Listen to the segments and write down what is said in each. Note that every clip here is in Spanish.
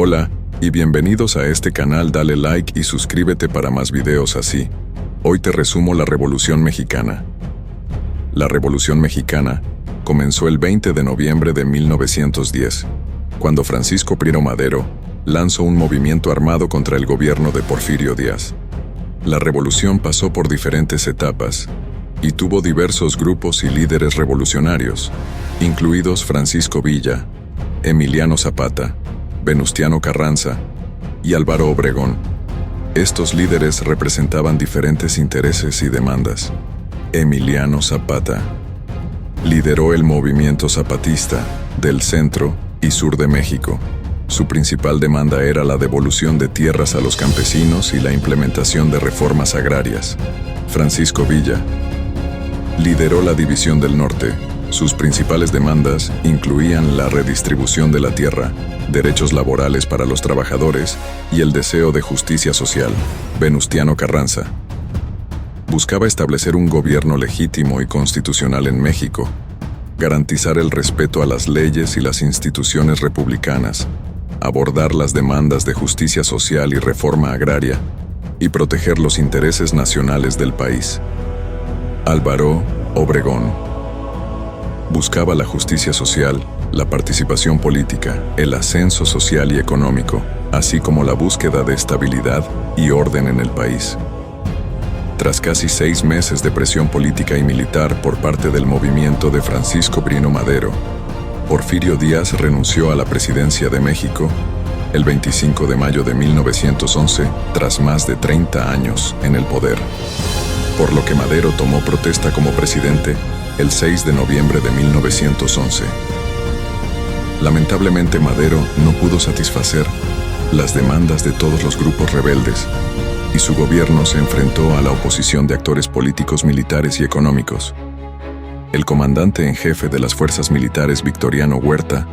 Hola, y bienvenidos a este canal. Dale like y suscríbete para más videos así. Hoy te resumo la Revolución Mexicana. La Revolución Mexicana comenzó el 20 de noviembre de 1910, cuando Francisco Primo Madero lanzó un movimiento armado contra el gobierno de Porfirio Díaz. La revolución pasó por diferentes etapas y tuvo diversos grupos y líderes revolucionarios, incluidos Francisco Villa, Emiliano Zapata, Venustiano Carranza y Álvaro Obregón. Estos líderes representaban diferentes intereses y demandas. Emiliano Zapata lideró el movimiento zapatista del centro y sur de México. Su principal demanda era la devolución de tierras a los campesinos y la implementación de reformas agrarias. Francisco Villa lideró la División del Norte. Sus principales demandas incluían la redistribución de la tierra, derechos laborales para los trabajadores y el deseo de justicia social. Venustiano Carranza buscaba establecer un gobierno legítimo y constitucional en México, garantizar el respeto a las leyes y las instituciones republicanas, abordar las demandas de justicia social y reforma agraria, y proteger los intereses nacionales del país. Álvaro Obregón buscaba la justicia social, la participación política, el ascenso social y económico, así como la búsqueda de estabilidad y orden en el país. Tras casi 6 meses de presión política y militar por parte del movimiento de Francisco Primo Madero, Porfirio Díaz renunció a la presidencia de México el 25 de mayo de 1911, tras más de 30 años en el poder, por lo que Madero tomó protesta como presidente el 6 de noviembre de 1911. Lamentablemente, Madero no pudo satisfacer las demandas de todos los grupos rebeldes, y su gobierno se enfrentó a la oposición de actores políticos, militares y económicos. El comandante en jefe de las fuerzas militares, Victoriano Huerta,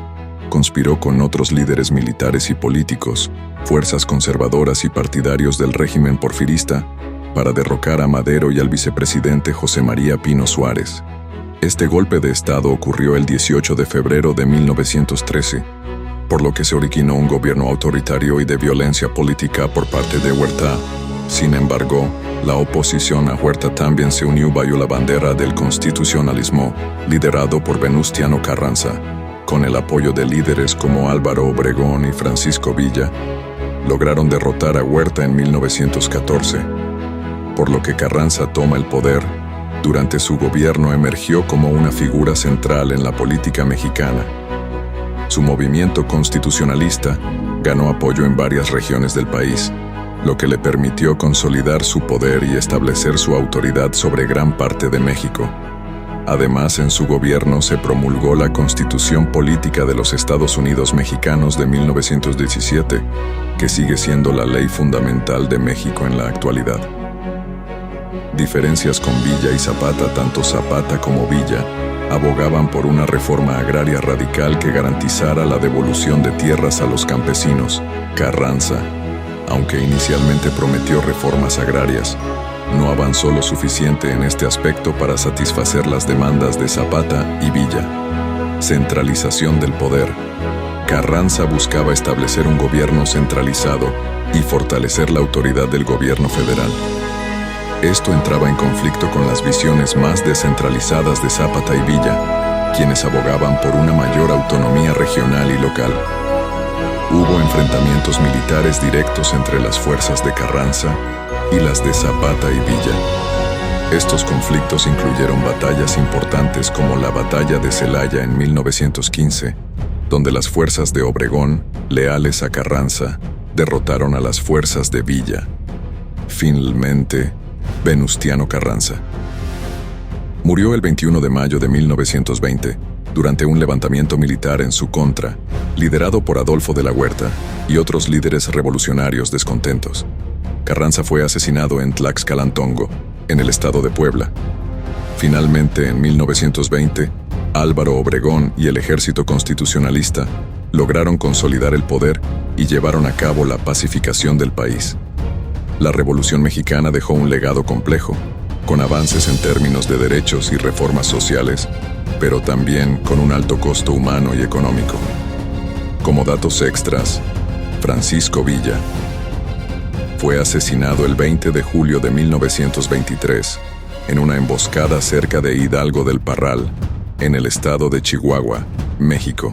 conspiró con otros líderes militares y políticos, fuerzas conservadoras y partidarios del régimen porfirista, para derrocar a Madero y al vicepresidente José María Pino Suárez. Este golpe de Estado ocurrió el 18 de febrero de 1913, por lo que se originó un gobierno autoritario y de violencia política por parte de Huerta. Sin embargo, la oposición a Huerta también se unió bajo la bandera del constitucionalismo, liderado por Venustiano Carranza, con el apoyo de líderes como Álvaro Obregón y Francisco Villa. Lograron derrotar a Huerta en 1914, por lo que Carranza toma el poder. Durante su gobierno emergió como una figura central en la política mexicana. Su movimiento constitucionalista ganó apoyo en varias regiones del país, lo que le permitió consolidar su poder y establecer su autoridad sobre gran parte de México. Además, en su gobierno se promulgó la Constitución Política de los Estados Unidos Mexicanos de 1917, que sigue siendo la ley fundamental de México en la actualidad. Diferencias con Villa y Zapata. Tanto Zapata como Villa abogaban por una reforma agraria radical que garantizara la devolución de tierras a los campesinos. Carranza, aunque inicialmente prometió reformas agrarias, no avanzó lo suficiente en este aspecto para satisfacer las demandas de Zapata y Villa. Centralización del poder. Carranza buscaba establecer un gobierno centralizado y fortalecer la autoridad del gobierno federal. Esto entraba en conflicto con las visiones más descentralizadas de Zapata y Villa, quienes abogaban por una mayor autonomía regional y local. Hubo enfrentamientos militares directos entre las fuerzas de Carranza y las de Zapata y Villa. Estos conflictos incluyeron batallas importantes como la Batalla de Celaya en 1915, donde las fuerzas de Obregón, leales a Carranza, derrotaron a las fuerzas de Villa. Finalmente, Venustiano Carranza murió el 21 de mayo de 1920 durante un levantamiento militar en su contra, liderado por Adolfo de la Huerta y otros líderes revolucionarios descontentos. Carranza fue asesinado en Tlaxcalantongo, en el estado de Puebla. Finalmente, en 1920, Álvaro Obregón y el ejército constitucionalista lograron consolidar el poder y llevaron a cabo la pacificación del país. La Revolución Mexicana dejó un legado complejo, con avances en términos de derechos y reformas sociales, pero también con un alto costo humano y económico. Como datos extras, Francisco Villa. Fue asesinado el 20 de julio de 1923 en una emboscada cerca de Hidalgo del Parral, en el estado de Chihuahua, México.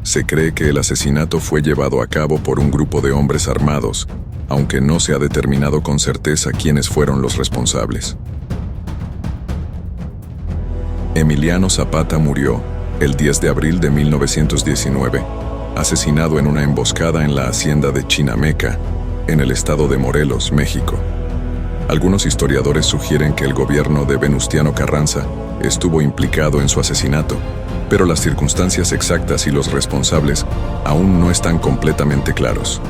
Se cree que el asesinato fue llevado a cabo por un grupo de hombres armados, aunque no se ha determinado con certeza quiénes fueron los responsables. Emiliano Zapata murió el 10 de abril de 1919, asesinado en una emboscada en la hacienda de Chinameca, en el estado de Morelos, México. Algunos historiadores sugieren que el gobierno de Venustiano Carranza estuvo implicado en su asesinato, pero las circunstancias exactas y los responsables aún no están completamente claros.